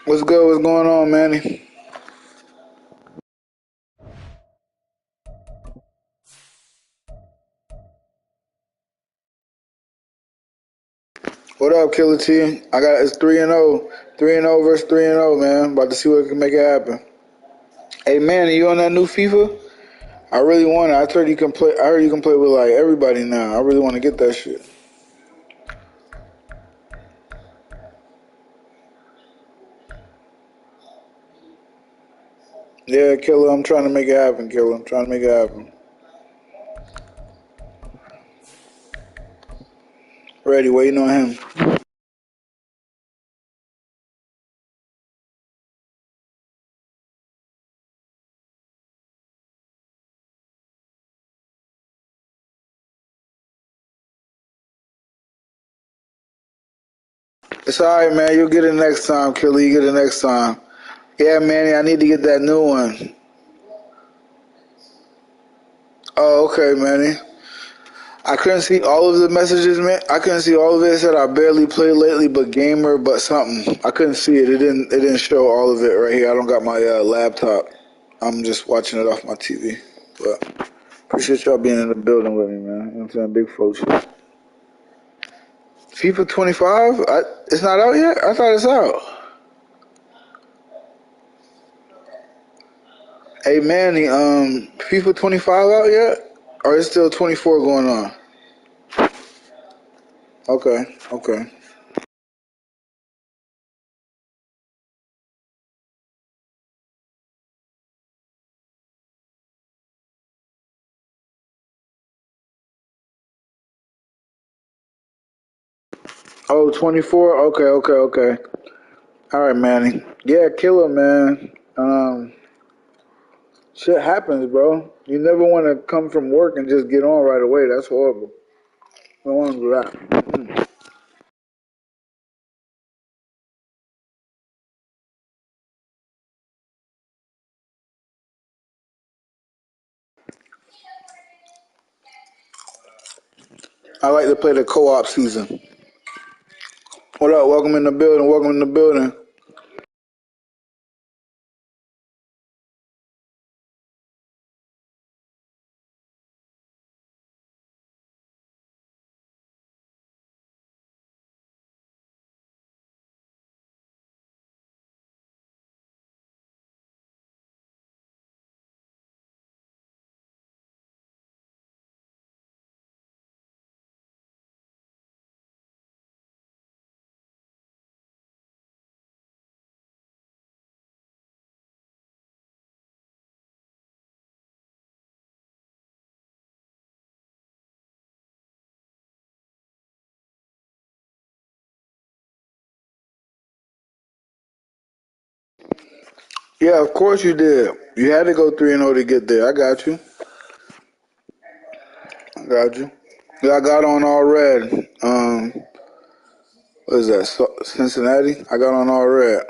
What's good? What's going on, Manny? What up, Killer T? I got it's 3-0, 3-0 versus 3-0, man. About to see what can make it happen. Hey, Manny, you on that new FIFA? I really want it. I heard you can play. I heard you can play with like everybody now. I really want to get that shit. Yeah, Killer, I'm trying to make it happen, Killer. I'm trying to make it happen. Ready, waiting on him. It's all right, man. You'll get it next time, Killer. You get it next time. Yeah, Manny, I need to get that new one. Oh, okay, Manny. I couldn't see all of the messages, man. I couldn't see all of it. It said I barely played lately, but gamer, but something. I couldn't see it. It didn't show all of it right here. I don't got my laptop. I'm just watching it off my TV. But appreciate y'all being in the building with me, man. You know what I'm saying? Big folks. FIFA 25? It's not out yet? I thought it's out. Hey, Manny, FIFA 25 out yet? Or is still 24 going on? Okay, okay. Oh, 24? Okay, okay, okay. All right, Manny. Yeah, killer, man. Shit happens, bro. You never want to come from work and just get on right away. That's horrible. I don't want to do that. I like to play the co-op season. What up? Welcome in the building. Welcome in the building. Yeah, of course you did. You had to go 3-0 to get there. I got you. I got you. Yeah, I got on all red. What is that? Cincinnati? I got on all red.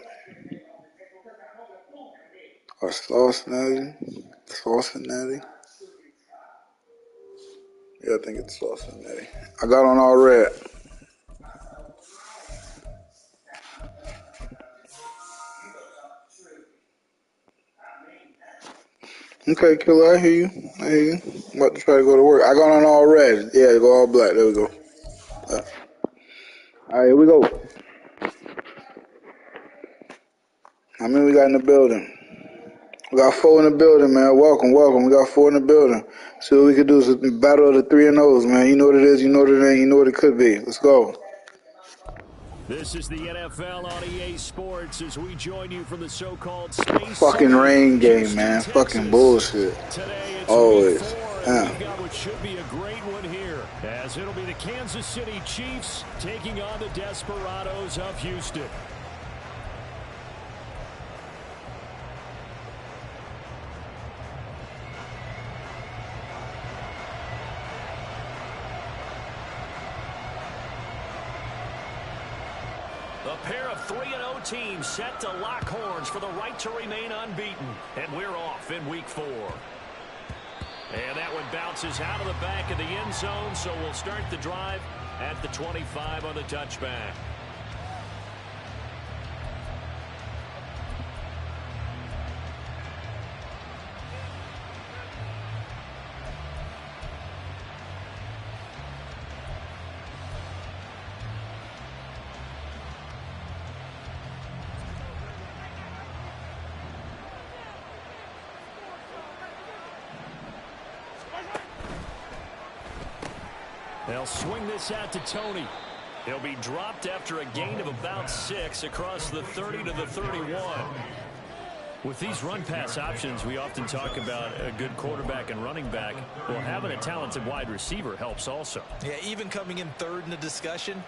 Or Cincinnati? Cincinnati? Yeah, I think it's Cincinnati. I got on all red. Okay, killer, I hear you. I hear you. I'm about to try to go to work. I got on all red. Yeah, go all black. There we go. All right, here we go. How many we got in the building? We got 4 in the building, man. Welcome, welcome. We got 4 in the building. See what we can do is a battle of the 3 and O's, man. You know what it is, you know what it ain't, you know what it could be. Let's go. This is the NFL on EA Sports as we join you from the so-called Space Fucking City, rain game, Houston, man. Fucking Texas. bullshit. Today it's week Always. 4, and we've got what should be a great one here, as it'll be the Kansas City Chiefs taking on the Desperados of Houston. A pair of 3-0 teams set to lock horns for the right to remain unbeaten. And we're off in week 4. And that one bounces out of the back of the end zone, so we'll start the drive at the 25 on the touchback. They'll swing this out to Tony. He'll be dropped after a gain of about 6 across the 30 to the 31. With these run-pass options, we often talk about a good quarterback and running back. Well, having a talented wide receiver helps also. Yeah, even coming in third in the discussion,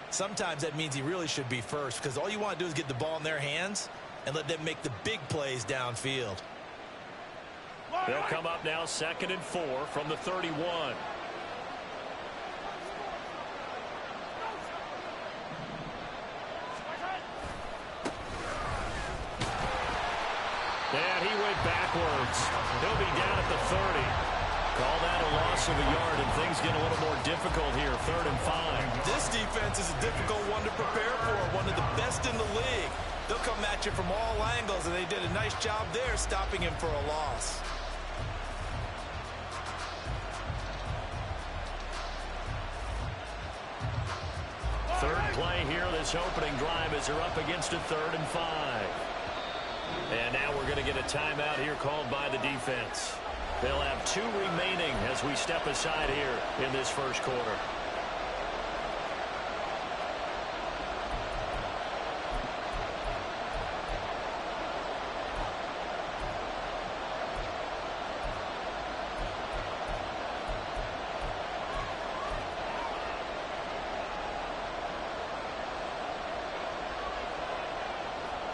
sometimes that means he really should be first, because all you want to do is get the ball in their hands and let them make the big plays downfield. They'll come up now 2nd and 4 from the 31. And he went backwards. He'll be down at the 30. Call that a loss of a yard, and things get a little more difficult here. 3rd and 5. This defense is a difficult one to prepare for, one of the best in the league. They'll come at you from all angles, and they did a nice job there stopping him for a loss. Third play here, this opening drive, as they're up against a 3rd and 5. And now we're going to get a timeout here called by the defense. They'll have 2 remaining as we step aside here in this first quarter.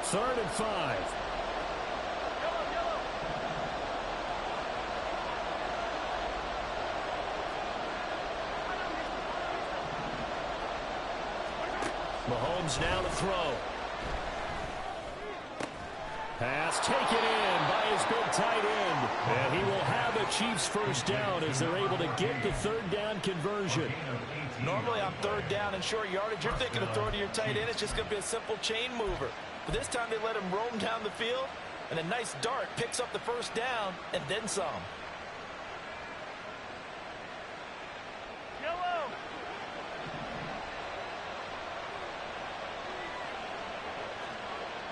Third and 5. Mahomes now to throw. Pass taken in by his big tight end. And he will have a Chiefs first down as they're able to get the 3rd down conversion. Normally on 3rd down and short yardage, you're thinking of throwing to your tight end. It's just going to be a simple chain mover. But this time they let him roam down the field, and a nice dart picks up the first down and then some. Yellow.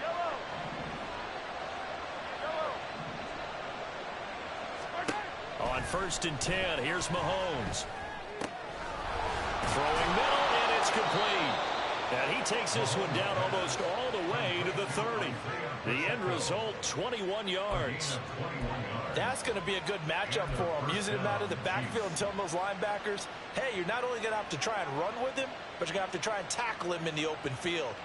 Yellow. Yellow. On 1st and 10, here's Mahomes. Throwing middle, and it's complete. And he takes this one down almost all the way to the 30. The end result, 21 yards. That's going to be a good matchup for him. Using him out of the backfield and telling those linebackers, hey, you're not only going to have to try and run with him, but you're going to have to try and tackle him in the open field.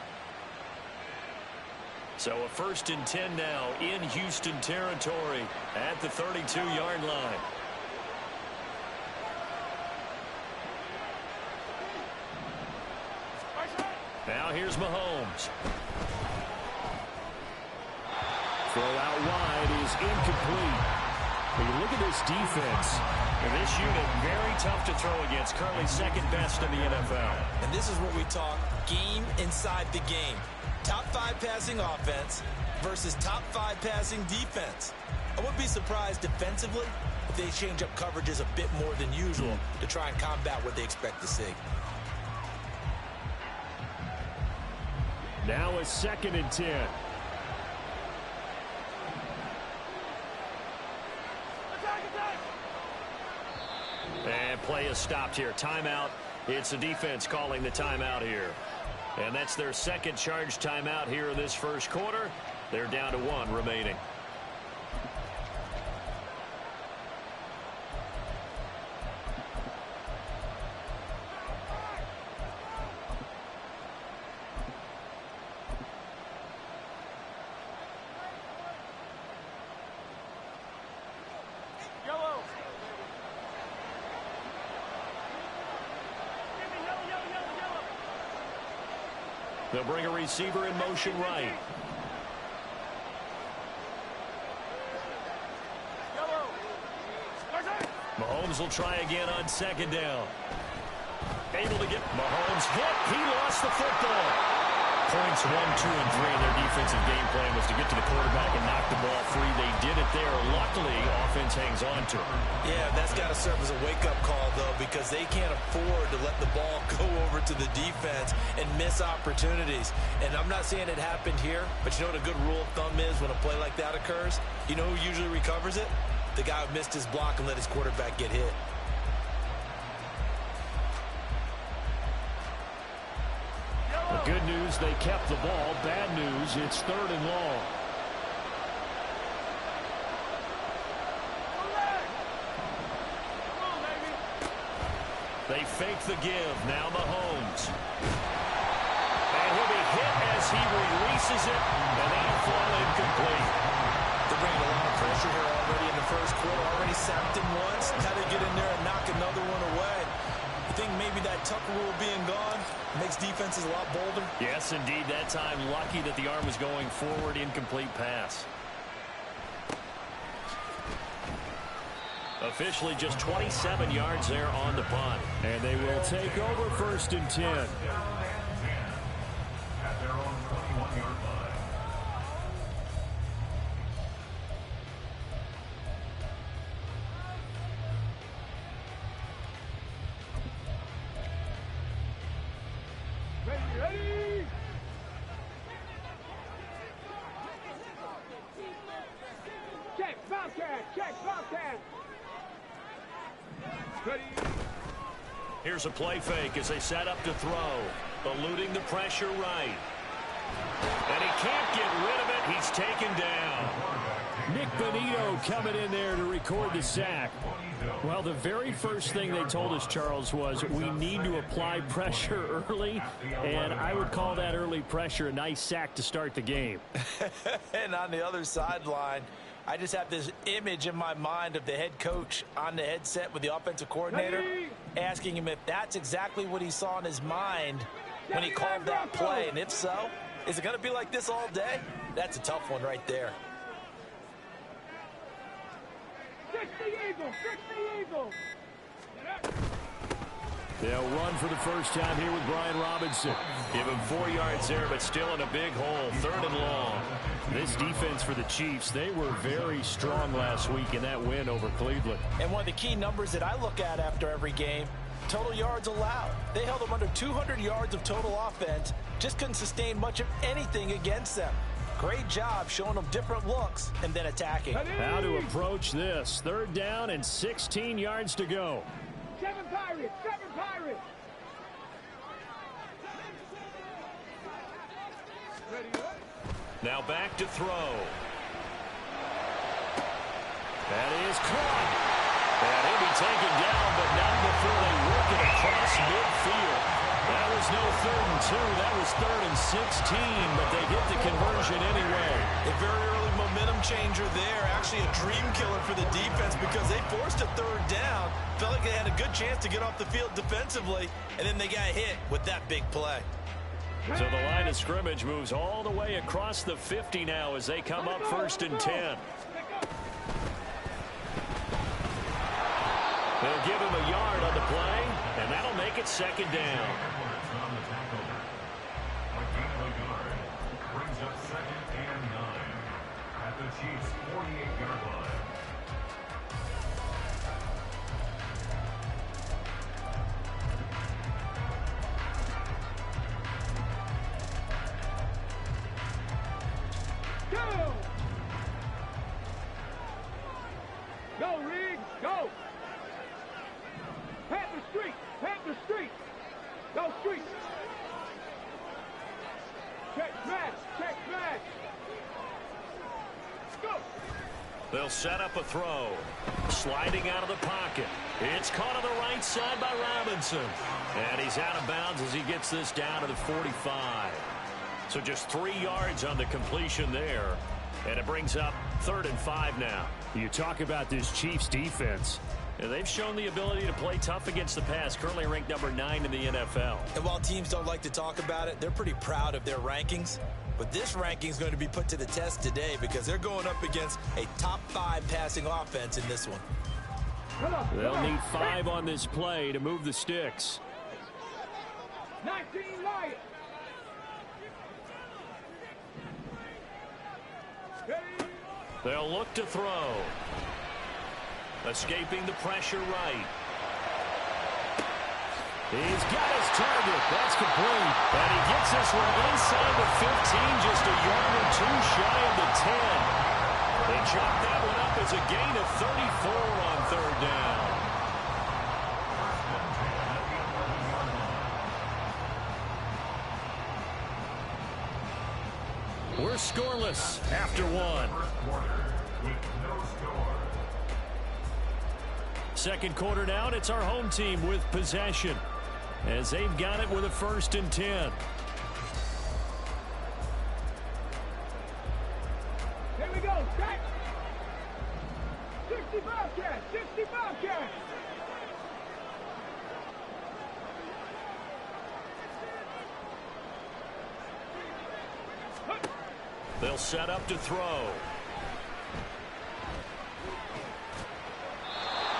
So a 1st and 10 now in Houston territory at the 32-yard line. Now here's Mahomes. Throw out wide is incomplete. When you look at this defense, and this unit very tough to throw against, currently 2nd best in the NFL. And this is what we talk game inside the game. Top 5 passing offense versus top 5 passing defense. I wouldn't be surprised defensively if they change up coverages a bit more than usual to try and combat what they expect to see. Now a 2nd and 10. And play is stopped here. Timeout. It's the defense calling the timeout here. And that's their 2nd charge timeout here in this first quarter. They're down to 1 remaining. They'll bring a receiver in motion right. Mahomes will try again on 2nd down. Able to get Mahomes hit. He lost the football. Points 1, 2, and 3 in their defensive game plan was to get to the quarterback and knock the ball free. They did it there. Luckily, offense hangs on to it. Yeah, that's got to serve as a wake-up call, though, because they can't afford to let the ball go over to the defense and miss opportunities. And I'm not saying it happened here, but you know what a good rule of thumb is when a play like that occurs? You know who usually recovers it? The guy who missed his block and let his quarterback get hit. Good news, they kept the ball. Bad news, it's 3rd and long. They fake the give. Now Mahomes. And he'll be hit as he releases it, and that'll fall incomplete. They're bringing a lot of pressure here already in the first quarter. Already sacked him once. How to get in there and knock another one away. I think maybe that Tucker rule being gone makes defenses a lot bolder. Yes, indeed. That time, lucky that the arm was going forward. Incomplete pass. Officially just 27 yards there on the punt. And they will take over 1st and 10. At their own 21-yard line. Ready! Check, Bobcat! Check, Bobcat! Ready! Here's a play fake as they set up to throw. Eluding the pressure right. And he can't get rid of it. He's taken down. Nick Benito coming in there to record the sack. Well, the very first thing they told us, Charles, was we need to apply pressure early, and I would call that early pressure a nice sack to start the game. And on the other sideline, I just have this image in my mind of the head coach on the headset with the offensive coordinator asking him if that's exactly what he saw in his mind when he called that play. And if so, is it going to be like this all day? That's a tough one right there. 60 Eagles! 60 Eagles! They'll run for the first time here with Brian Robinson. Give him 4 yards there, but still in a big hole. 3rd and long. This defense for the Chiefs, they were very strong last week in that win over Cleveland. And one of the key numbers that I look at after every game, total yards allowed. They held them under 200 yards of total offense. Just couldn't sustain much of anything against them. Great job showing them different looks and then attacking. How to approach this. 3rd down and 16 yards to go. 7 Pirates! 7 Pirates! Ready, Now back to throw. That is caught. And he'll be taken down, but not before they work it across midfield. That was no 3rd and 2. That was 3rd and 16, but they get the conversion anyway. A very early momentum changer there. Actually a dream killer for the defense because they forced a 3rd down. Felt like they had a good chance to get off the field defensively, and then they got hit with that big play. So the line of scrimmage moves all the way across the 50 now as they come up 1st and 10. They'll give him a yard on the play, and that'll make it 2nd down. Brings up 2nd and 9 at the Chiefs' 48-yard line. Go! Go, Riggs! Go! Panther Street! Panther Street! Go, Street! Check smash! Check smash! Go! They'll set up a throw. Sliding out of the pocket. It's caught on the right side by Robinson. And he's out of bounds as he gets this down to the 45. So just 3 yards on the completion there. And it brings up 3rd and 5 now. You talk about this Chiefs defense. And they've shown the ability to play tough against the pass, currently ranked number 9 in the NFL. And while teams don't like to talk about it, they're pretty proud of their rankings. But this ranking is going to be put to the test today because they're going up against a top 5 passing offense in this one. They'll need 5 on this play to move the sticks. 19 Lions! They'll look to throw. Escaping the pressure right. He's got his target. That's complete. And he gets this one inside the 15, just a yard or 2 shy of the 10. They chop that one up as a gain of 34 on 3rd down. We're scoreless after one. Second quarter now, and it's our home team with possession as they've got it with a 1st and 10. Here we go. Check. 65 cash. 65 cash. They'll set up to throw.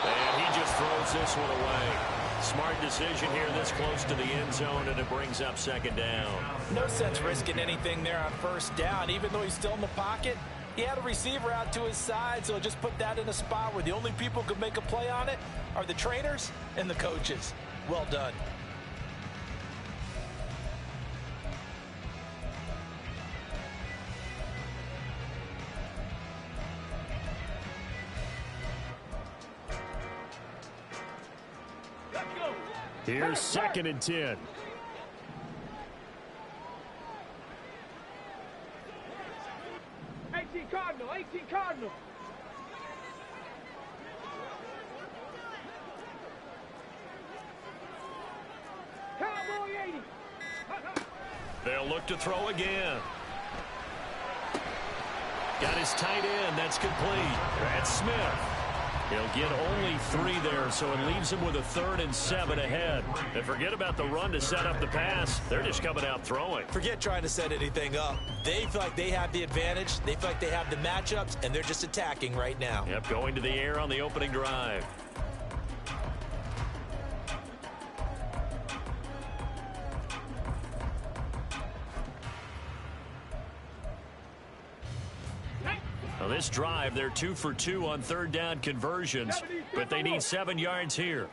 And he just throws this one away. Smart decision here this close to the end zone, and it brings up 2nd down. No sense risking anything there on 1st down. Even though he's still in the pocket, he had a receiver out to his side, so just put that in a spot where the only people who can make a play on it are the trainers and the coaches. Well done. Here's 2nd and 10. Cardinal. 18 Cardinal. Cowboy 80. They'll look to throw again. Got his tight end. That's complete. That's Smith. He'll get only 3 there, so it leaves him with a 3rd and 7 ahead. And forget about the run to set up the pass. They're just coming out throwing. Forget trying to set anything up. They feel like they have the advantage. They feel like they have the matchups, and they're just attacking right now. Yep, going to the air on the opening drive. Well, this drive, they're 2 for 2 on 3rd down conversions, but they need 7 yards here.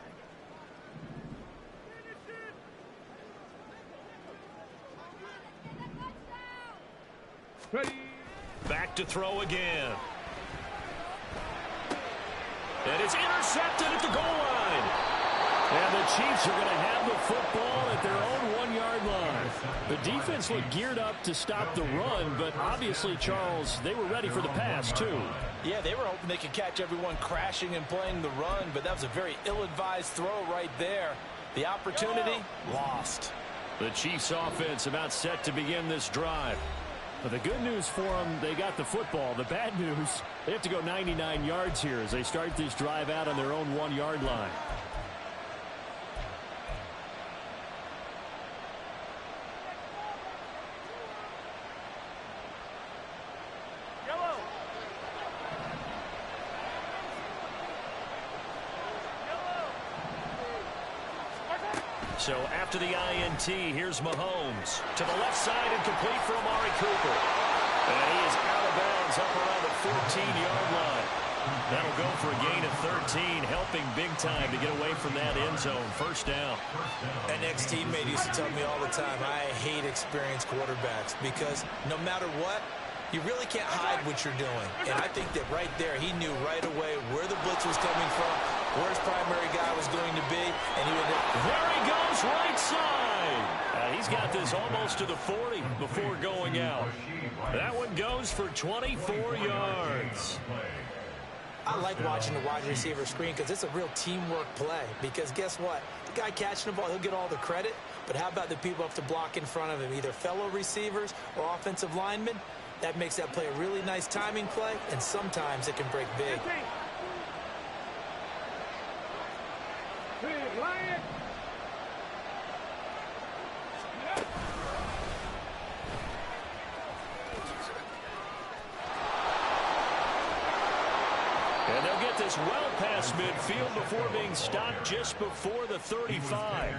Ready. Back to throw again. And it's intercepted at the goal line. And the Chiefs are going to have the football at their own 1-yard line. The defense looked geared up to stop the run, but obviously, Charles, they were ready for the pass, too. Yeah, they were hoping they could catch everyone crashing and playing the run, but that was a very ill-advised throw right there. The opportunity, lost. The Chiefs offense about set to begin this drive. But the good news for them, they got the football. The bad news, they have to go 99 yards here as they start this drive out on their own 1-yard line. So after the INT, here's Mahomes to the left side and complete for Amari Cooper. And he is out of bounds up around the 14-yard line. That'll go for a gain of 13, helping big time to get away from that end zone. 1st down. An ex-teammate used to tell me all the time, I hate experienced quarterbacks because no matter what, you really can't hide what you're doing. And I think that right there, he knew right away where the blitz was coming from, where his primary guy was going to be, and he would... There he goes, right side. He's got this almost to the 40 before going out. That one goes for 24 yards. I like watching the wide receiver screen because it's a real teamwork play. Because guess what? The guy catching the ball, he'll get all the credit. But how about the people up to block in front of him, either fellow receivers or offensive linemen? That makes that play a really nice timing play, and sometimes it can break big. Lion. And they'll get this well past midfield before being stopped just before the 35.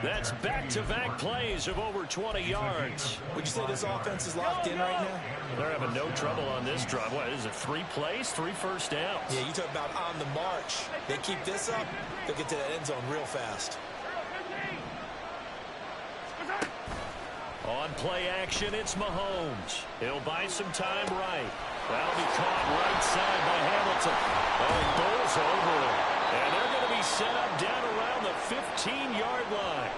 That's back-to-back plays of over 20 yards. Would you say this offense is locked in right now? They're having no trouble on this drive. What is it, 3 plays, 3 first downs? Yeah, you talk about on the march. They keep this up, they'll get to that end zone real fast. On play action, it's Mahomes. He'll buy some time right. That'll be caught right side by Hamilton. Oh, he bowls over him. And they're going to be set up down around the 15-yard line.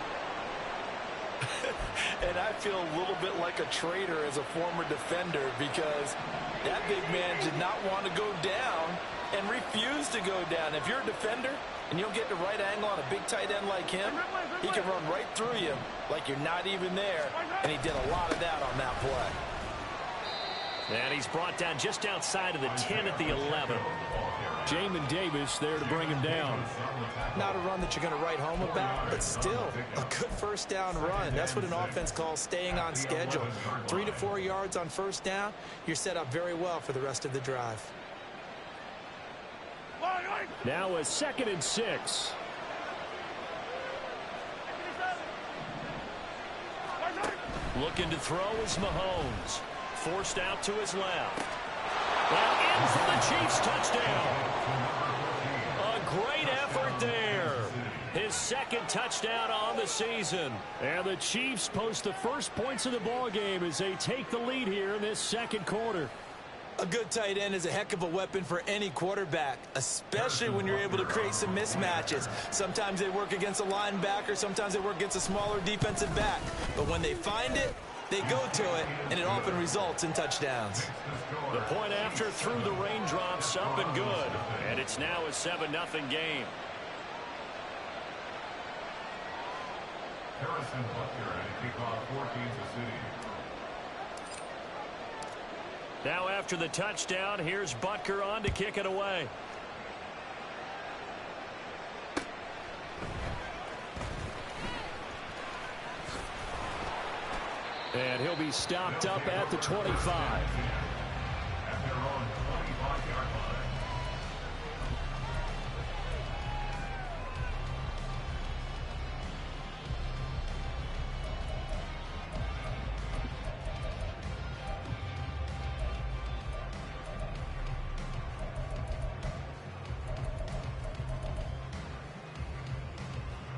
And I feel a little bit like a traitor as a former defender because that big man did not want to go down and refused to go down. If you're a defender and you don't get the right angle on a big tight end like him, he can run right through you like you're not even there, and he did a lot of that on that play. And he's brought down just outside of the 10 at the 11. Jamin Davis there to bring him down. Not a run that you're going to write home about, but still a good first down run. That's what an offense calls staying on schedule. 3 to 4 yards on first down, you're set up very well for the rest of the drive. Now a 2nd and 6. Looking to throw is Mahomes. Forced out to his left. Well, in for the Chiefs touchdown. A great effort there. His 2nd touchdown on the season. And the Chiefs post the first points of the ball game as they take the lead here in this 2nd quarter. A good tight end is a heck of a weapon for any quarterback, especially when you're able to create some mismatches. Sometimes they work against a linebacker, sometimes they work against a smaller defensive back. But when they find it, they go to it, and it often results in touchdowns. The point after through the raindrops, up and good. And it's now a 7-0 game. Harrison Butker and a kickoff for Kansas City. Now after the touchdown, here's Butker on to kick it away. And he'll be stopped up at the 25. At their own 25-yard line.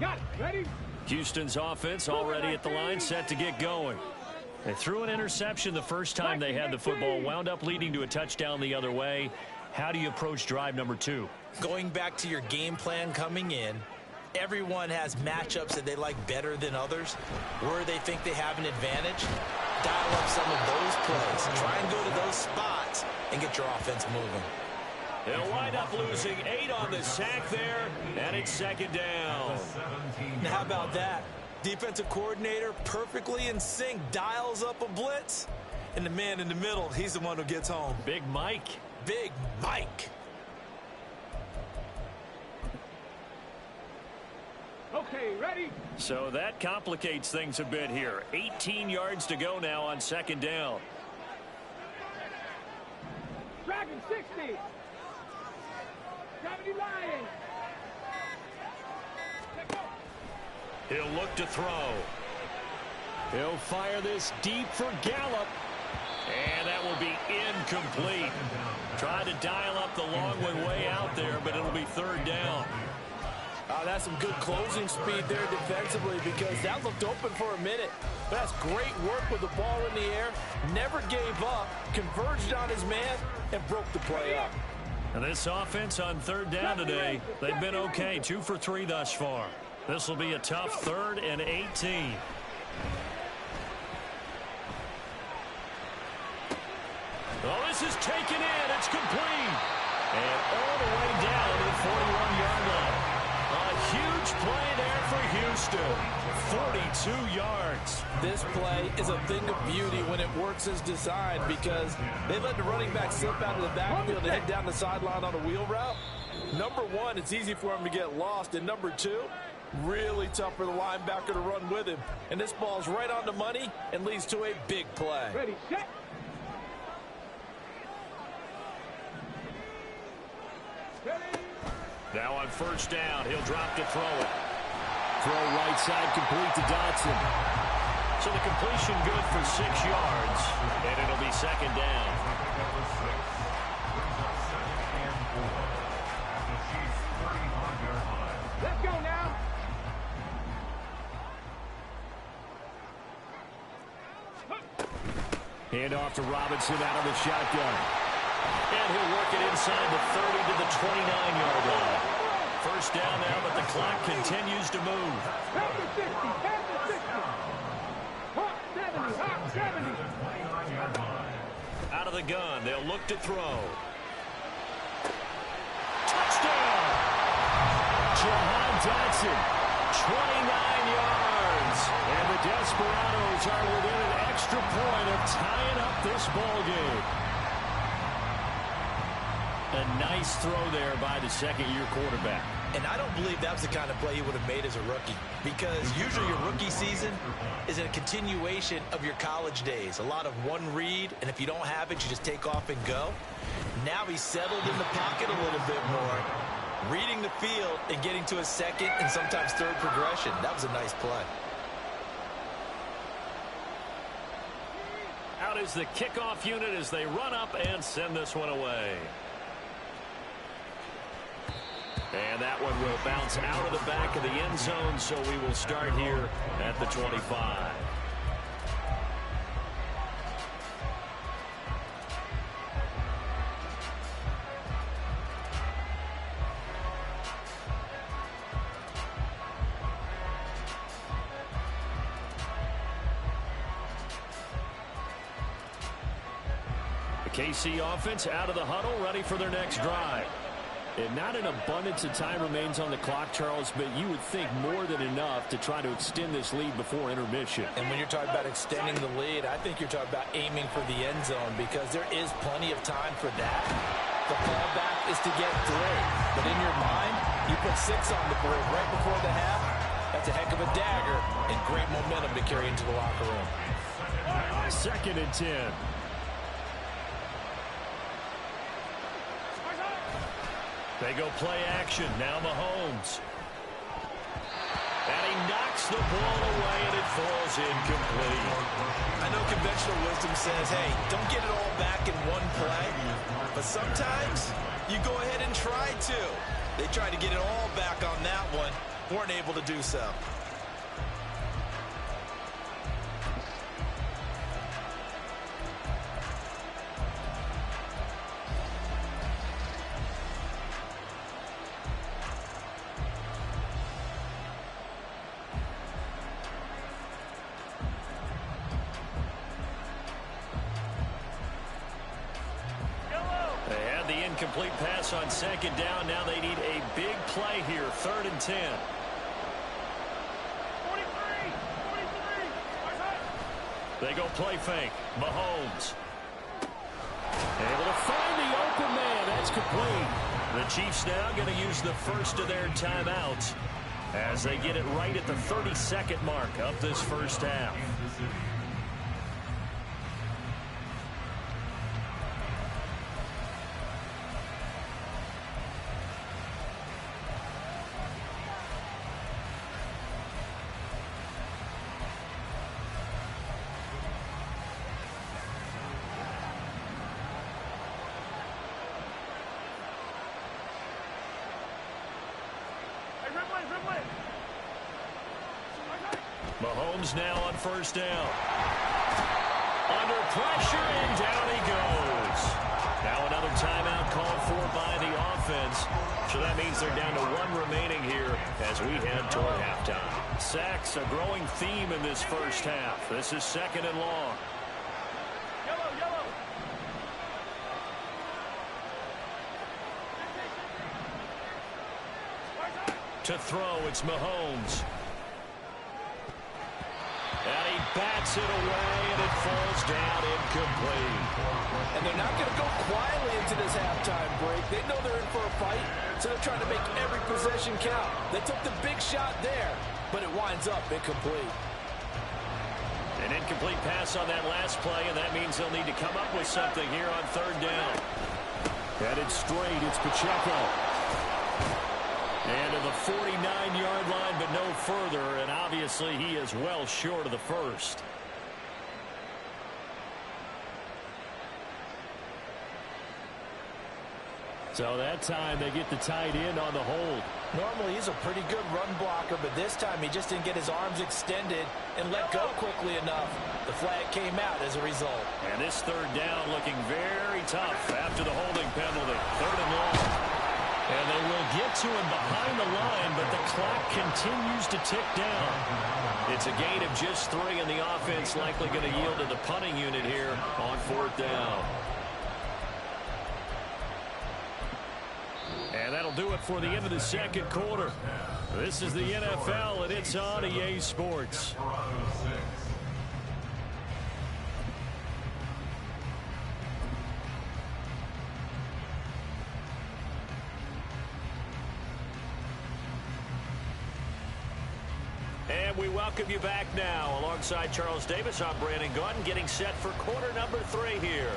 Got it. Ready? Houston's offense already at the line, set to get going. They threw an interception the first time they had the football, wound up leading to a touchdown the other way. How do you approach drive number 2? Going back to your game plan coming in, everyone has matchups that they like better than others, where they think they have an advantage. Dial up some of those plays. Try and go to those spots and get your offense moving. They'll wind up losing 8 on the sack there, and it's 2nd down. Now, how about that? Defensive coordinator perfectly in sync, dials up a blitz, and the man in the middle, he's the one who gets home. Big Mike. Big Mike. Okay, ready? So that complicates things a bit here. 18 yards to go now on 2nd down. Dragon 60. Gravity Lion. He'll look to throw. He'll fire this deep for Gallup. And that will be incomplete. Trying to dial up the long one way out there, but it'll be 3rd down. That's some good closing speed there defensively because that looked open for a minute. But that's great work with the ball in the air. Never gave up, converged on his man, and broke the play up. And this offense on 3rd down today, they've been okay. 2 for 3 thus far. This will be a tough 3rd and 18. Oh, this is taken in. It's complete. And all the way down to the 41-yard line. A huge play there for Houston. 42 yards. This play is a thing of beauty when it works as designed because they let the running back slip out of the backfield and head down the sideline on a wheel route. Number 1, it's easy for him to get lost. And number 2, really tough for the linebacker to run with him. And this ball's right on the money and leads to a big play. Ready, set. Now on 1st down, he'll drop to throw it. Throw right side complete to Dotson. So the completion good for 6 yards, and it'll be 2nd down. Let's go now. Hand off to Robinson out of the shotgun. And he'll work it inside the 30 to the 29-yard line. 1st down now, but the clock continues to move. Pass the 60. Pass the 60. of the gun. They'll look to throw. Touchdown! Jahan Dotson, 29 yards. And the Desperados are within an extra point of tying up this ball game. A nice throw there by the second-year quarterback. And I don't believe that was the kind of play he would have made as a rookie, because usually your rookie season is a continuation of your college days. A lot of one read, and if you don't have it, you just take off and go. Now he's settled in the pocket a little bit more, reading the field and getting to a second and sometimes third progression. That was a nice play. Out is the kickoff unit as they run up and send this one away. And that one will bounce out of the back of the end zone, so we will start here at the 25. The KC offense out of the huddle, ready for their next drive. And not an abundance of time remains on the clock, Charles, but you would think more than enough to try to extend this lead before intermission. And when you're talking about extending the lead, I think you're talking about aiming for the end zone, because there is plenty of time for that. The fallback is to get 3. But in your mind, you put 6 on the board right before the half. That's a heck of a dagger and great momentum to carry into the locker room. 2nd and 10. They go play action. Now Mahomes. And he knocks the ball away, and it falls incomplete. I know conventional wisdom says, hey, don't get it all back in one play. But sometimes you go ahead and try to. They tried to get it all back on that one. Weren't able to do so. Incomplete pass on 2nd down. Now they need a big play here. 3rd and 10. 43. They go play fake. Mahomes. Able to find the open man. That's complete. The Chiefs now going to use the first of their timeouts as they get it right at the 32nd mark of this first half. Mahomes now on 1st down. Under pressure, and down he goes. Now another timeout called for by the offense. So that means they're down to 1 remaining here as we head toward halftime. Sacks, a growing theme in this first half. This is 2nd and long. Yellow. To throw, it's Mahomes. And he bats it away, and it falls down incomplete. And they're not going to go quietly into this halftime break. They know they're in for a fight, so they're trying to make every possession count. They took the big shot there, but it winds up incomplete. An incomplete pass on that last play, and that means they'll need to come up with something here on 3rd down. Headed straight, it's Pacheco. And to the 49-yard line, but no further, and obviously he is well short of the first. So that time they get the tight end on the hold. Normally he's a pretty good run blocker, but this time he just didn't get his arms extended and let go quickly enough. The flag came out as a result. And this 3rd down looking very tough after the holding penalty. 3rd and long. And they will get to him behind the line, but the clock continues to tick down. It's a gain of just 3, and the offense likely going to yield to the punting unit here on 4th down. And that'll do it for the end of the second quarter. This is the NFL, and it's on EA Sports. And we welcome you back now. Alongside Charles Davis, I'm Brandon Gunn, getting set for quarter number 3 here.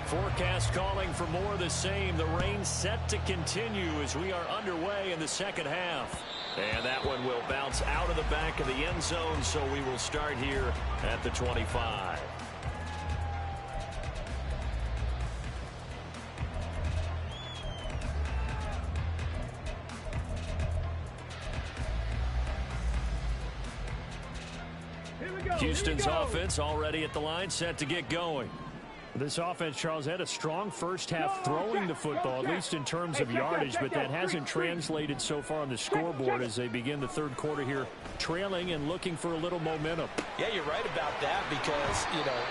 Forecast calling for more of the same. The rain set to continue as we are underway in the second half. And that one will bounce out of the back of the end zone, so we will start here at the 25. Houston's offense already at the line, set to get going. This offense, Charles, had a strong first half throwing the football, at least in terms of yardage, but that hasn't translated so far on the scoreboard as they begin the third quarter here, trailing and looking for a little momentum. Yeah, you're right about that because,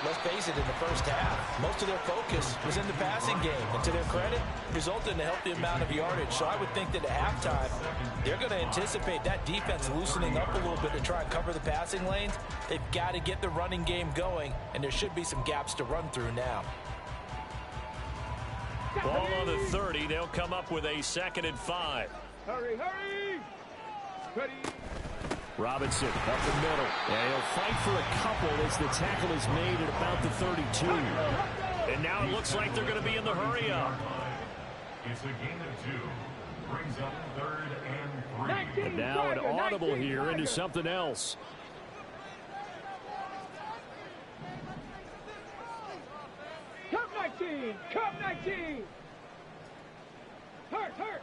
let's face it, in the first half, most of their focus was in the passing game. And to their credit, resulted in a healthy amount of yardage. So I would think that at halftime, they're going to anticipate that defense loosening up a little bit to try and cover the passing lanes. They've got to get the running game going, and there should be some gaps to run through now. Ball on the 30. They'll come up with a 2nd and 5. Hurry, hurry! Ready. Robinson up the middle. And he'll fight for a couple as the tackle is made at about the 32. And now it looks like they're going to be in the hurry up. It's a gain of 2. Brings up 3rd and 3. And now an audible here into something else. Come 19! Come 19! Hurt, hurt!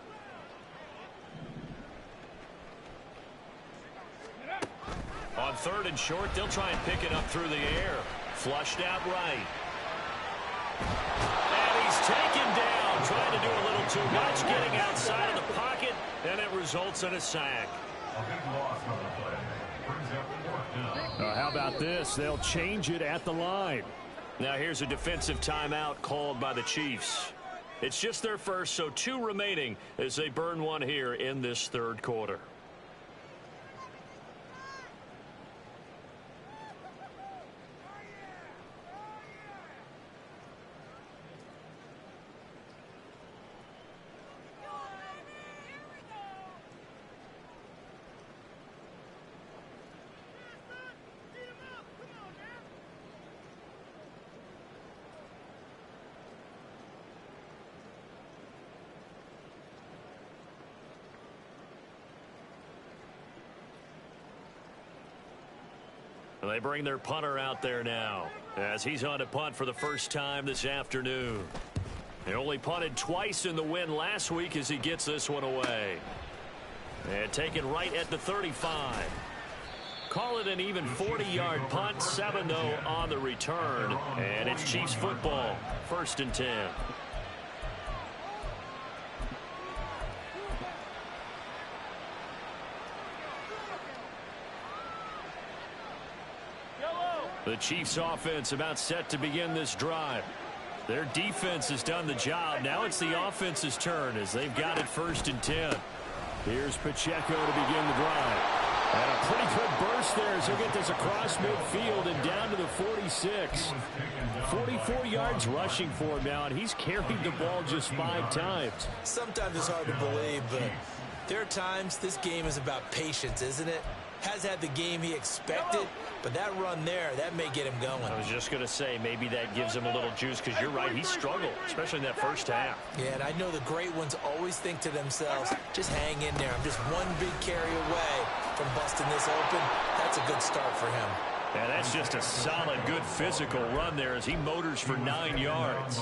On 3rd and short, they'll try and pick it up through the air. Flushed out right. And he's taken down, trying to do a little too much, getting outside of the pocket, and it results in a sack. A big loss on the play. Brings up 4th down. How about this? They'll change it at the line. Now here's a defensive timeout called by the Chiefs. It's just their first, so 2 remaining as they burn one here in this third quarter. They bring their punter out there now as he's on to punt for the first time this afternoon. He only punted twice in the win last week as he gets this one away. And taken right at the 35. Call it an even 40-yard punt, 7 though on the return. And it's Chiefs football, 1st and 10. The Chiefs offense about set to begin this drive. Their defense has done the job. Now it's the offense's turn as they've got it 1st and 10. Here's Pacheco to begin the drive. And a pretty good burst there as he'll get this across midfield and down to the 46. 44 yards rushing for him now, and he's carried the ball just 5 times. Sometimes it's hard to believe, but there are times this game is about patience, isn't it? Has had the game he expected, but that run there, that may get him going. I was just going to say, maybe that gives him a little juice, because you're right, he struggled, especially in that first half. Yeah, and I know the great ones always think to themselves, just hang in there. I'm just one big carry away from busting this open. That's a good start for him. And that's just a solid, good physical run there as he motors for 9 yards.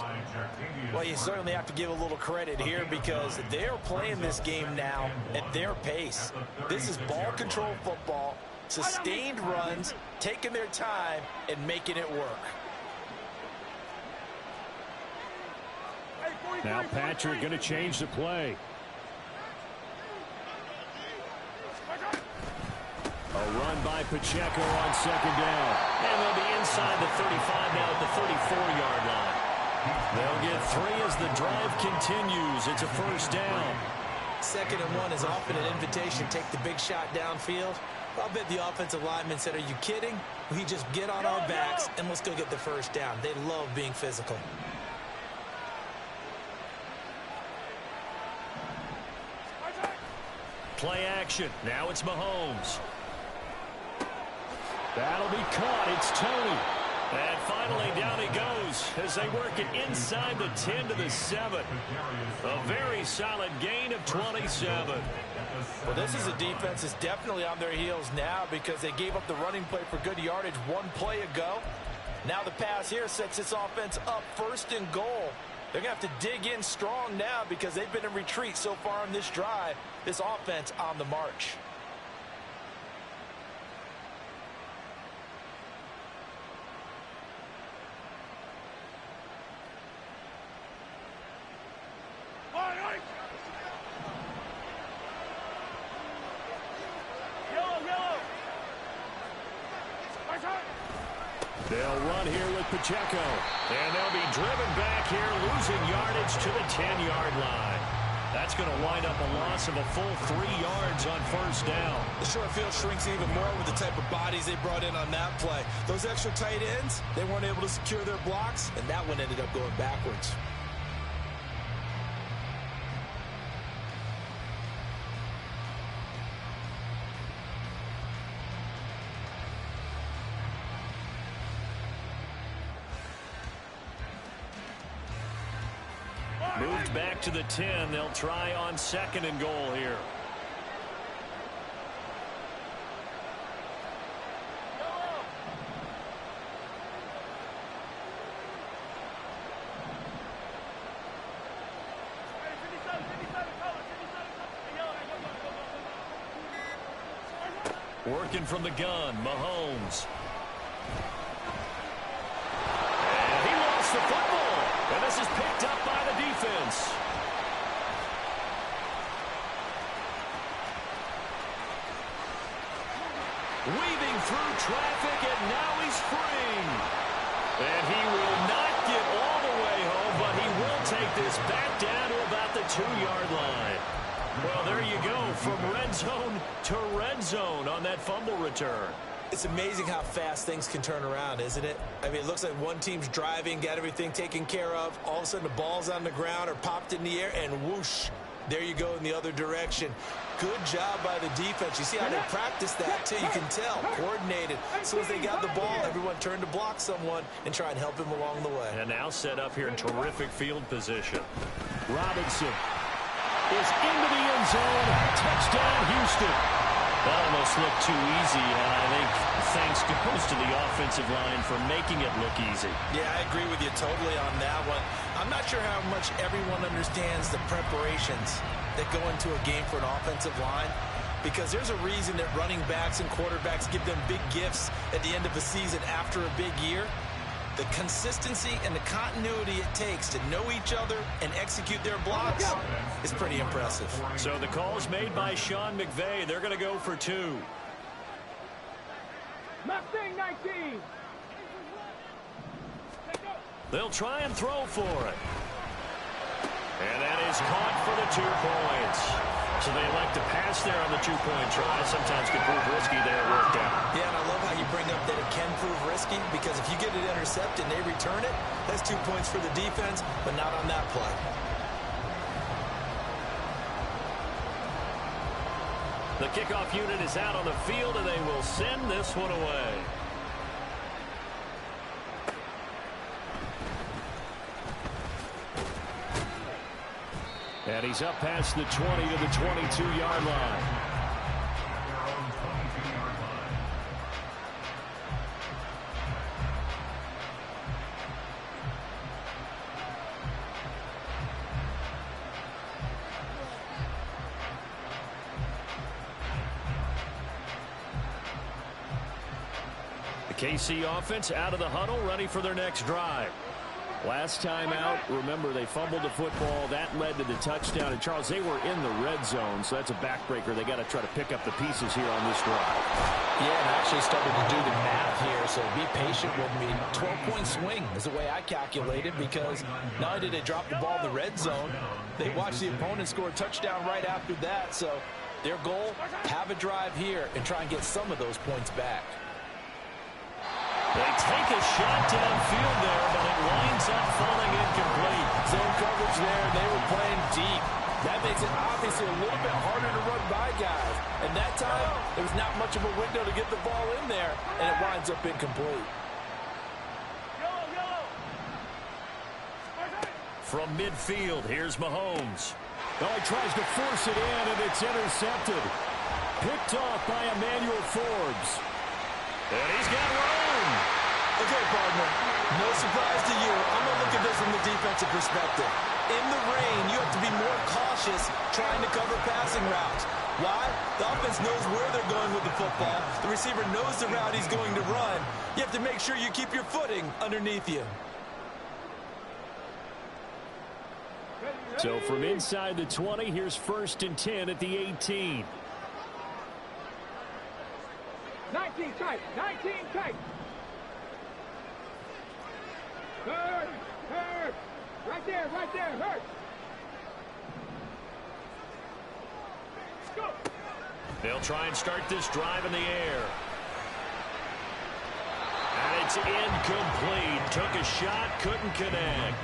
Well, you certainly have to give a little credit here because they're playing this game now at their pace. This is ball control football, sustained runs, taking their time, and making it work. Now Patrick going to change the play. A run by Pacheco on 2nd down. And they'll be inside the 35 now at the 34-yard line. They'll get 3 as the drive continues. It's a 1st down. 2nd and 1 is often an invitation to take the big shot downfield. I'll bet the offensive lineman said, are you kidding? We just get on our backs and let's go get the 1st down. They love being physical. Play action. Now it's Mahomes. That'll be caught. It's Tony. And finally down he goes as they work it inside the 10 to the 7. A very solid gain of 27. Well, this is a defense that's definitely on their heels now because they gave up the running play for good yardage 1 play ago. Now the pass here sets this offense up 1st and goal. They're going to have to dig in strong now because they've been in retreat so far in this drive. This offense on the march. They'll run here with Pacheco. And they'll be driven back here, losing yardage to the 10-yard line. That's going to wind up a loss of a full 3 yards on 1st down. The short field shrinks even more with the type of bodies they brought in on that play. Those extra tight ends, they weren't able to secure their blocks, and that one ended up going backwards. Moved back to the 10. They'll try on 2nd and goal here. Working from the gun, Mahomes. And he lost the football. And this is picked up by the defense. Weaving through traffic, and now he's free. And he will not get all the way home, but he will take this back down to about the 2-yard line. Well, there you go, from red zone to red zone on that fumble return. It's amazing how fast things can turn around, isn't it? I mean, it looks like one team's driving, got everything taken care of. All of a sudden, the ball's on the ground or popped in the air, and whoosh, there you go in the other direction. Good job by the defense. You see how they practice that, too. You can tell. Coordinated. As soon as they got the ball, everyone turned to block someone and try and help him along the way. And now set up here in terrific field position. Robinson is into the end zone. Touchdown, Houston. That almost looked too easy, and I think thanks goes to the offensive line for making it look easy. Yeah, I agree with you totally on that one. I'm not sure how much everyone understands the preparations that go into a game for an offensive line, because there's a reason that running backs and quarterbacks give them big gifts at the end of the season after a big year. The consistency and the continuity it takes to know each other and execute their blocks is pretty impressive. So the call's made by Sean McVay. They're going to go for 2. Mustang 19. They'll try and throw for it. And that is caught for the 2 points. So they elect to pass there on the 2-point try. Sometimes can prove risky there. It worked out. Yeah, and I love how you bring up that it can prove risky, because if you get it intercepted and they return it, that's 2 points for the defense, but not on that play. The kickoff unit is out on the field, and they will send this one away. And he's up past the 20 to the 22-yard line. KC offense out of the huddle, ready for their next drive. Last time out, remember, they fumbled the football. That led to the touchdown. And, Charles, they were in the red zone, so that's a backbreaker. They got to try to pick up the pieces here on this drive. Yeah, and I actually started to do the math here, so be patient with me. 12-point swing is the way I calculated, because not only did they drop the ball in the red zone, they watched the opponent score a touchdown right after that. So their goal, have a drive here and try and get some of those points back. They take a shot downfield there, but it winds up falling incomplete. Zone coverage there, and they were playing deep. That makes it obviously a little bit harder to run by guys. And that time, there was not much of a window to get the ball in there, and it winds up incomplete. From midfield, here's Mahomes. Oh, he tries to force it in, and it's intercepted. Picked off by Emmanuel Forbes. And he's got room. Okay, partner, no surprise to you. I'm going to look at this from the defensive perspective. In the rain, you have to be more cautious trying to cover passing routes. Why? The offense knows where they're going with the football. The receiver knows the route he's going to run. You have to make sure you keep your footing underneath you. So from inside the 20, here's 1st and 10 at the 18. 19 tight, 19 tight. Hurt, hurt. Right there, hurt. Go. They'll try and start this drive in the air. And it's incomplete. Took a shot, couldn't connect.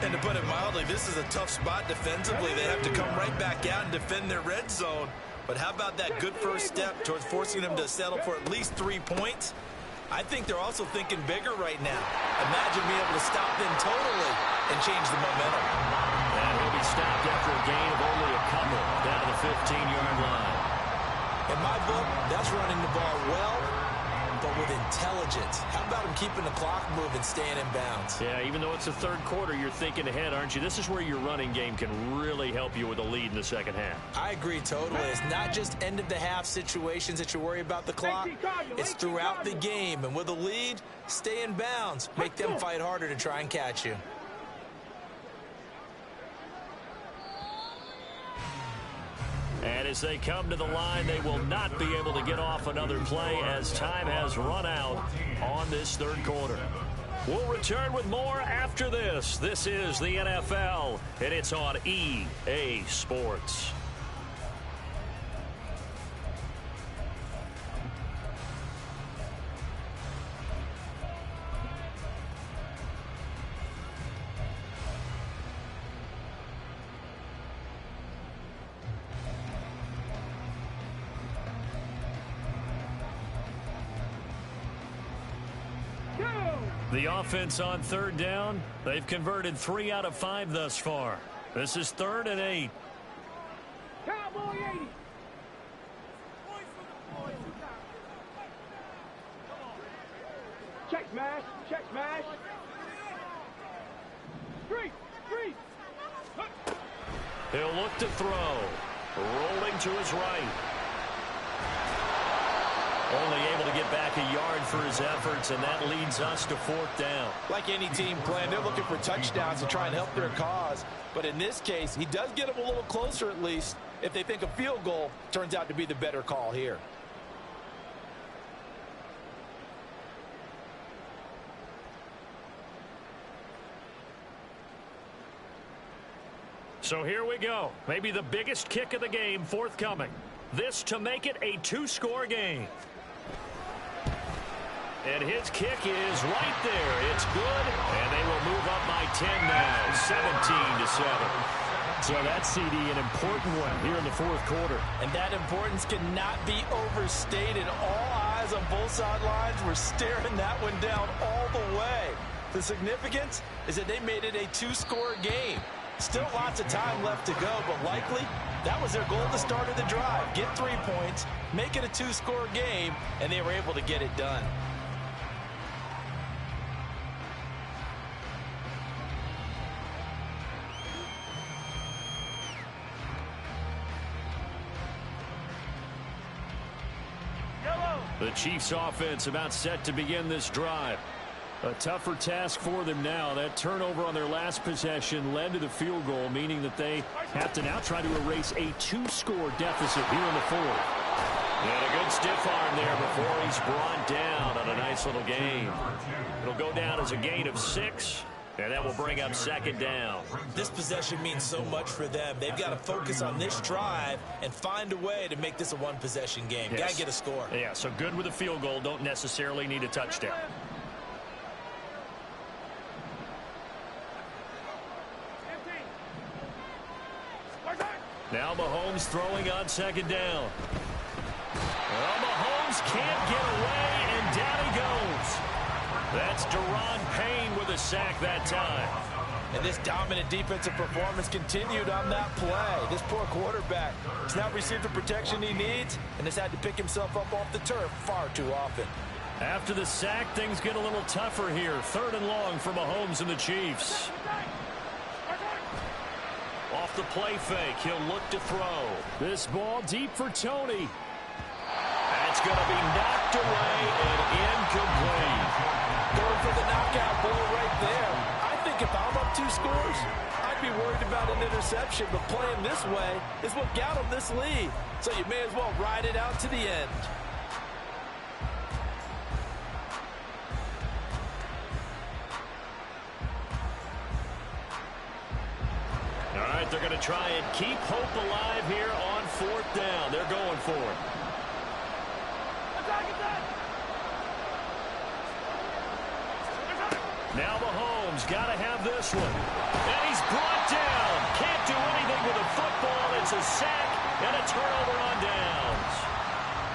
And to put it mildly, this is a tough spot defensively. They have to come right back out and defend their red zone. But how about that good first step towards forcing them to settle for at least 3 points? I think they're also thinking bigger right now. Imagine being able to stop them totally and change the momentum. And he'll be stopped after a gain of only a couple down to the 15-yard line. In my book, that's running the ball well, but with intelligence. How about him keeping the clock moving, staying in bounds? Yeah, even though it's the third quarter, you're thinking ahead, aren't you? This is where your running game can really help you with a lead in the second half. I agree totally. It's not just end-of-the-half situations that you worry about the clock. It's throughout the game. And with a lead, stay in bounds. Make them fight harder to try and catch you. And as they come to the line, they will not be able to get off another play as time has run out on this third quarter. We'll return with more after this. This is the NFL, and it's on EA Sports. The offense on third down, they've converted 3 out of 5 thus far. This is 3rd and 8. Cowboy 80. Check smash, check smash. Street. He'll look to throw. Rolling to his right. Only able to get back a yard for his efforts, and that leads us to 4th down. Like any team playing, they're looking for touchdowns to try and help their cause. But in this case, he does get them a little closer at least if they think a field goal turns out to be the better call here. So here we go. Maybe the biggest kick of the game forthcoming. This to make it a 2-score game. And his kick is right there. It's good, and they will move up by 10 now, 17-7. So that, CD, an important one here in the 4th quarter. And that importance cannot be overstated. All eyes on both sidelines were staring that one down all the way. The significance is that they made it a 2-score game. Still lots of time left to go, but likely that was their goal at the start of the drive. Get 3 points, make it a 2-score game, and they were able to get it done. Yellow. The Chiefs offense about set to begin this drive. A tougher task for them now. That turnover on their last possession led to the field goal, meaning that they have to now try to erase a 2-score deficit here in the fourth. And a good stiff arm there before he's brought down on a nice little gain. It'll go down as a gain of 6, and that will bring up second down. This possession means so much for them. They've got to focus on this drive and find a way to make this a one-possession game. Yes. Got to get a score. Yeah, so good with a field goal. Don't necessarily need a touchdown. Now Mahomes throwing on second down. Well, Mahomes can't get away, and down he goes. That's Deron Payne with a sack that time. And this dominant defensive performance continued on that play. This poor quarterback has not received the protection he needs and has had to pick himself up off the turf far too often. After the sack, things get a little tougher here. 3rd and long for Mahomes and the Chiefs. Off the play fake, he'll look to throw. This ball deep for Tony. That's going to be knocked away and incomplete. Going for the knockout blow right there. I think if I'm up 2 scores, I'd be worried about an interception, but playing this way is what got them this lead. So you may as well ride it out to the end. All right, they're going to try and keep hope alive here on 4th down. They're going for it. Now Mahomes got to have this one. And he's brought down. Can't do anything with a football. It's a sack and a turnover on downs.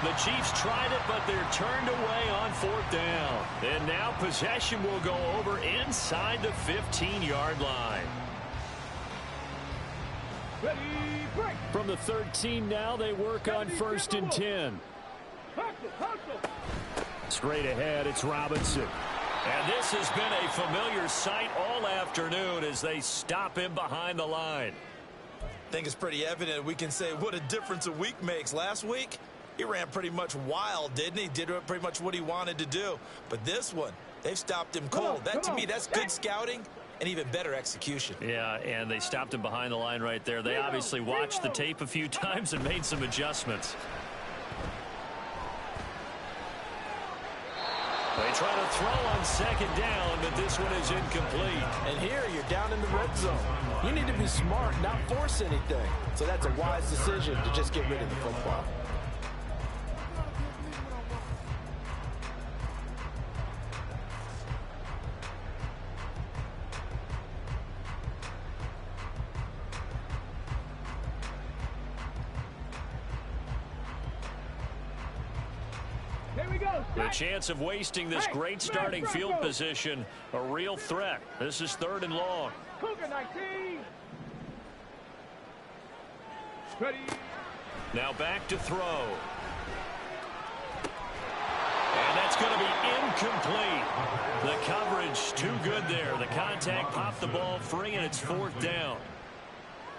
The Chiefs tried it, but they're turned away on 4th down. And now possession will go over inside the 15-yard line. Ready, break. From the 13 now, they work on 1st and 10. Straight ahead, it's Robinson. And this has been a familiar sight all afternoon as they stop him behind the line. I think it's pretty evident we can say what a difference a week makes. Last week, he ran pretty much wild, didn't he? Did pretty much what he wanted to do. But this one, they've stopped him cold. That, to me, that's good scouting and even better execution. Yeah, and they stopped him behind the line right there. They obviously watched the tape a few times and made some adjustments. They try to throw on 2nd down, but this one is incomplete. And here you're down in the red zone. You need to be smart, not force anything. So that's a wise decision to just get rid of the football. The chance of wasting this great starting field position, a real threat. This is 3rd and long. Cougar 19. Ready. Now back to throw. And that's going to be incomplete. The coverage too good there. The contact popped the ball free, and it's 4th down.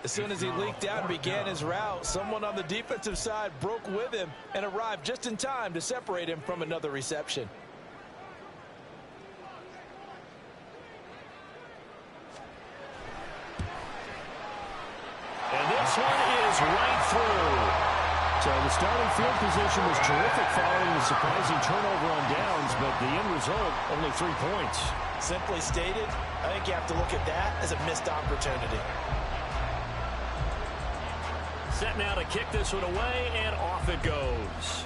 As soon as he leaked out and began his route, someone on the defensive side broke with him and arrived just in time to separate him from another reception. And this one is right through. So the starting field position was terrific following the surprising turnover on downs, but the end result, only 3 points. Simply stated, I think you have to look at that as a missed opportunity. Set now to kick this one away, and off it goes.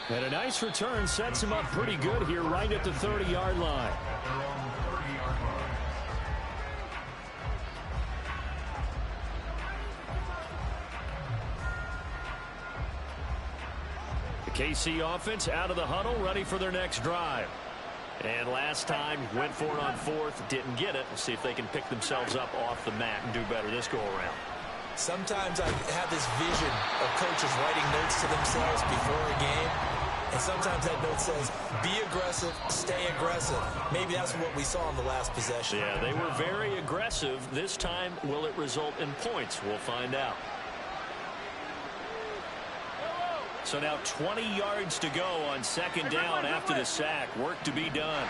And a nice return sets him up pretty good here right at the 30-yard line. The KC offense out of the huddle, ready for their next drive. And last time, went for it on 4th, didn't get it. We'll see if they can pick themselves up off the mat and do better this go-around. Sometimes I have this vision of coaches writing notes to themselves before a game. And sometimes that note says, be aggressive, stay aggressive. Maybe that's what we saw in the last possession. Yeah, they were very aggressive. This time, will it result in points? We'll find out. So now 20 yards to go on second down after the sack. Work to be done.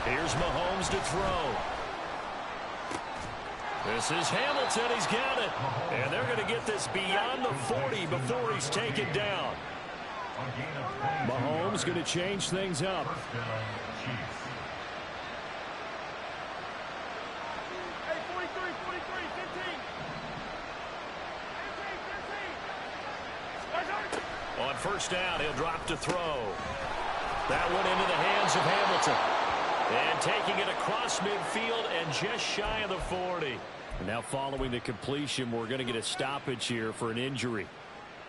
Here's Mahomes to throw. This is Hamilton. He's got it. And they're going to get this beyond the 40 before he's taken down. Mahomes going to change things up. Hey, 43, 15. On first down, he'll drop to throw. That one into the hands of Hamilton. And taking it across midfield and just shy of the 40. Now following the completion, we're going to get a stoppage here for an injury.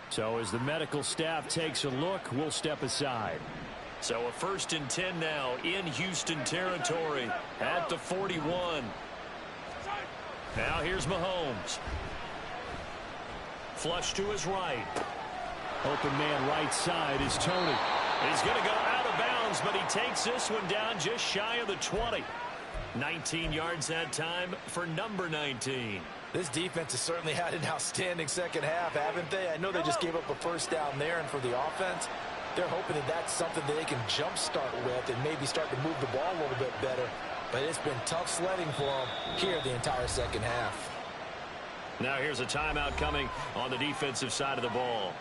So as the medical staff takes a look, we'll step aside. So a 1st and 10 now in Houston territory at the 41. Now here's Mahomes. Flush to his right. Open man right side is Tony. He's going to go out of bounds, but he takes this one down just shy of the 20. 19 yards that time for number 19. This defense has certainly had an outstanding second half, haven't they? I know they just gave up a first down there, and for the offense, they're hoping that that's something that they can jumpstart with and maybe start to move the ball a little bit better. But it's been tough sledding for them here the entire second half. Now here's a timeout coming on the defensive side of the ball.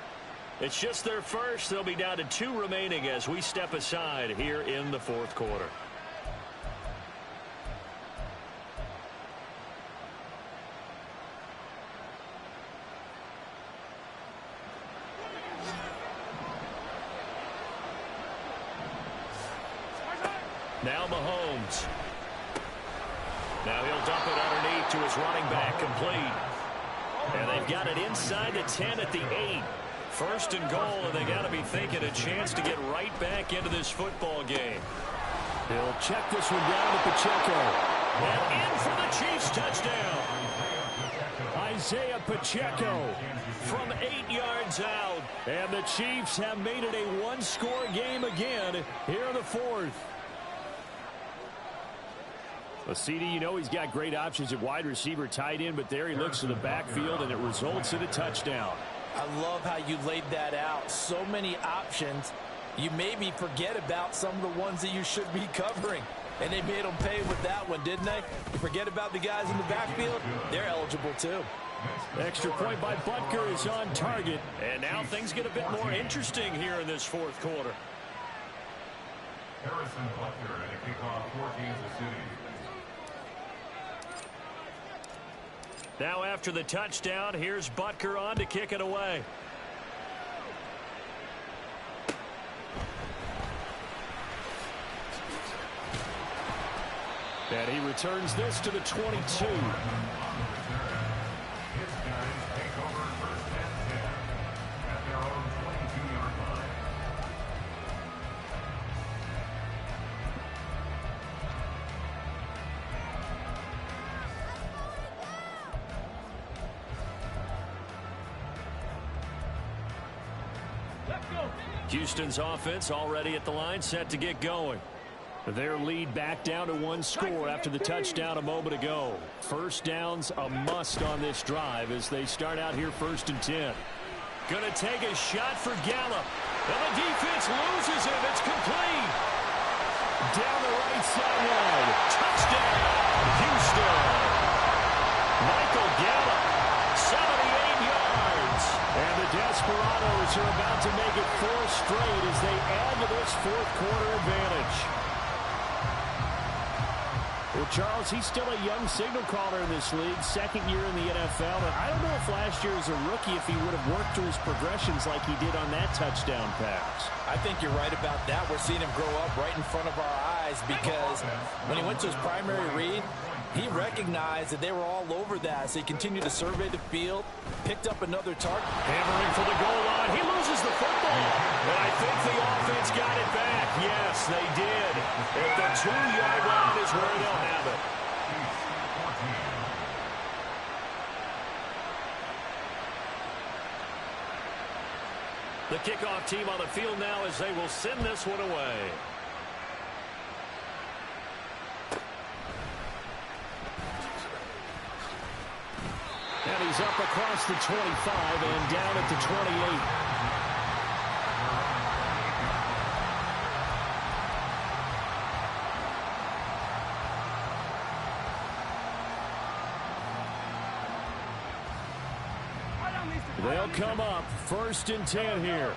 It's just their first. They'll be down to 2 remaining as we step aside here in the 4th quarter. Now Mahomes. Now he'll dump it underneath to his running back, complete. And they've got it inside the 10 at the 8. 1st and goal, and they got to be thinking a chance to get right back into this football game. He'll check this one down to Pacheco. And in for the Chiefs touchdown. Isaiah Pacheco from 8 yards out. And the Chiefs have made it a 1-score game again here in the 4th. Well, CD, you know he's got great options at wide receiver, tight end, but there he looks to the backfield, and it results in a touchdown. I love how you laid that out. So many options. You maybe forget about some of the ones that you should be covering. And they made them pay with that one, didn't they? You forget about the guys in the backfield. They're eligible, too. Extra point by Butker is on target. And now things get a bit more interesting here in this 4th quarter. Harrison Butker at a kickoff for Kansas City. Now after the touchdown, here's Butker on to kick it away. And he returns this to the 22. Houston's offense already at the line, set to get going. Their lead back down to 1 score after the touchdown a moment ago. First down's a must on this drive as they start out here 1st and 10. Going to take a shot for Gallup. And the defense loses him. It's complete. Down the right sideline. Touchdown, Houston. Michael Gallup, 78 yards. And the Desperados are about to make it 4 straight as they add to this 4th quarter advantage. Well, Charles, he's still a young signal caller in this league, 2nd year in the NFL. And I don't know if last year as a rookie if he would have worked through his progressions like he did on that touchdown pass. I think you're right about that. We're seeing him grow up right in front of our eyes because when he went to his primary read, he recognized that they were all over that. So he continued to survey the field, picked up another target. Hammering for the goal line. He loses loses the football. And I think the offense got it back. Yes, they did. At the 2-yard line is where they'll have it. The kickoff team on the field now as they will send this one away. And he's up across the 25 and down at the 28. They'll come up 1st and 10 here.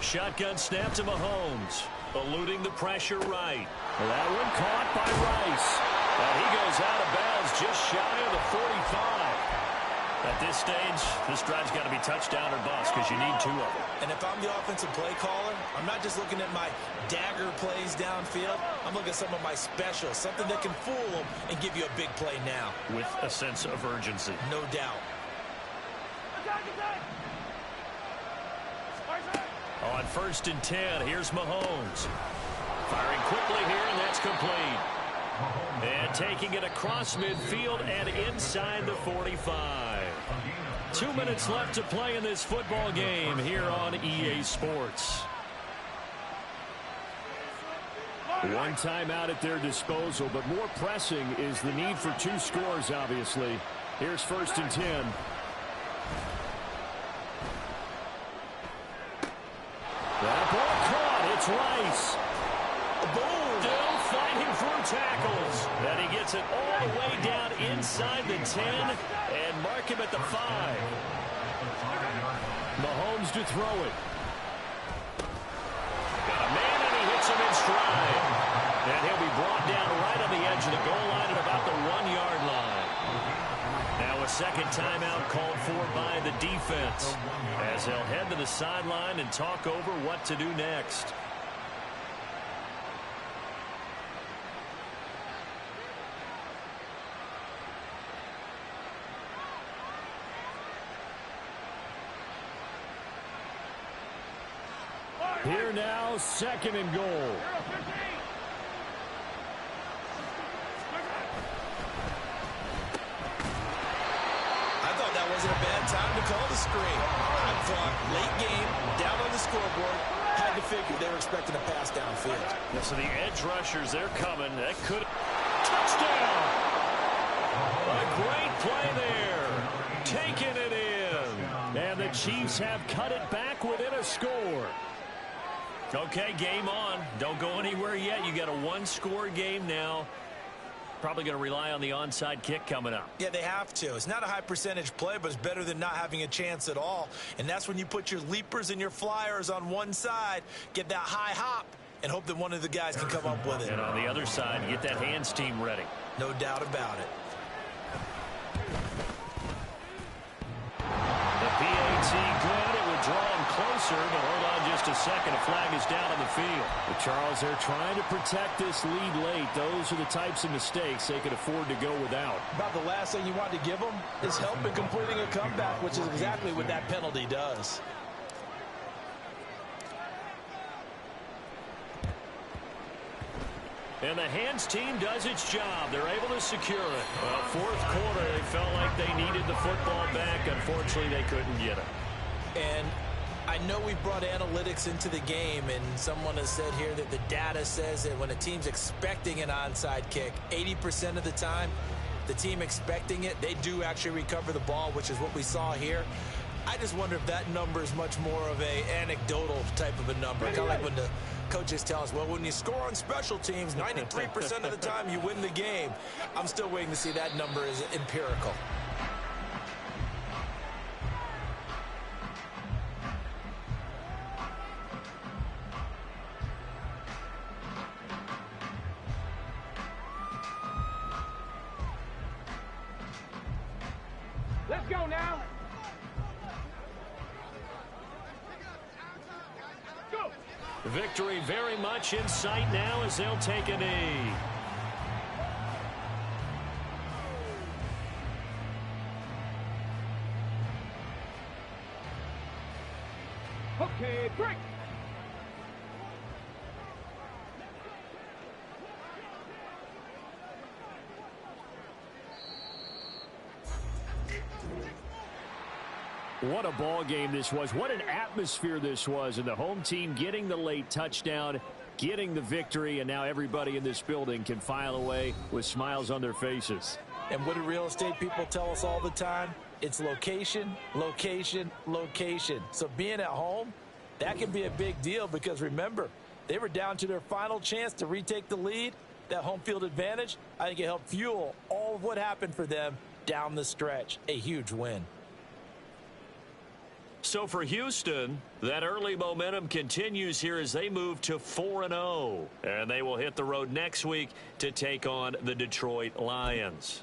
Shotgun snap to Mahomes. Eluding the pressure right. That one caught by Rice. And he goes out of bounds just shy of the 45. At this stage, this drive's got to be touchdown or bust because you need 2 of them. And if I'm the offensive play caller, I'm not just looking at my dagger plays downfield. I'm looking at some of my specials, something that can fool them and give you a big play now. With a sense of urgency. No doubt. On 1st and 10, here's Mahomes. Firing quickly here, and that's complete. And taking it across midfield and inside the 45. 2 minutes left to play in this football game here on EA Sports. One timeout at their disposal, but more pressing is the need for 2 scores, obviously. Here's 1st and 10. That ball caught. It's Rice. Boom. Still fighting through tackles. And he gets it all the way down inside the 10 and mark him at the 5. Mahomes to throw it. Got a man and he hits him in stride. And he'll be brought down right on the edge of the goal line at about the 1-yard line. Now a second timeout called for by the defense as they'll head to the sideline and talk over what to do next. Here now, 2nd and goal. Wasn't a bad time to call the screen. I thought late game, down on the scoreboard, had to figure they were expecting a pass downfield. Yeah, so the edge rushers, they're coming. That could... Touchdown! A great play there. Taking it in. And the Chiefs have cut it back within a score. Okay, game on. Don't go anywhere yet. You got a 1-score game now. Probably going to rely on the onside kick coming up. Yeah, they have to. It's not a high percentage play, but it's better than not having a chance at all. And that's when you put your leapers and your flyers on one side, get that high hop, and hope that one of the guys can come up with it. And on the other side, get that hands team ready. No doubt about it. The PAT good. It would draw him closer, but hold on just a second. A flag is down on the field. But Charles, they're trying to protect this lead late. Those are the types of mistakes they could afford to go without. About the last thing you want to give them is help in completing a comeback, which is exactly what that penalty does. And the hands team does its job. They're able to secure it. Well, 4th quarter, they felt like they needed the football back. Unfortunately, they couldn't get it. And I know we brought analytics into the game, and someone has said here that the data says that when a team's expecting an onside kick, 80% of the time, the team expecting it, they do actually recover the ball, which is what we saw here. I just wonder if that number is much more of a anecdotal type of a number. Kind of like when the coaches tell us, well, when you score on special teams, 93% of the time you win the game. I'm still waiting to see that number is empirical. Let's go now. Go. Victory very much in sight now as they'll take a knee. Okay, break. What a ball game this was. What an atmosphere this was. And the home team getting the late touchdown, getting the victory, and now everybody in this building can file away with smiles on their faces. And what do real estate people tell us all the time? It's location, location, location. So being at home, that can be a big deal because remember, they were down to their final chance to retake the lead. That home field advantage, I think it helped fuel all of what happened for them down the stretch. A huge win. So for Houston, that early momentum continues here as they move to 4-0. And they will hit the road next week to take on the Detroit Lions.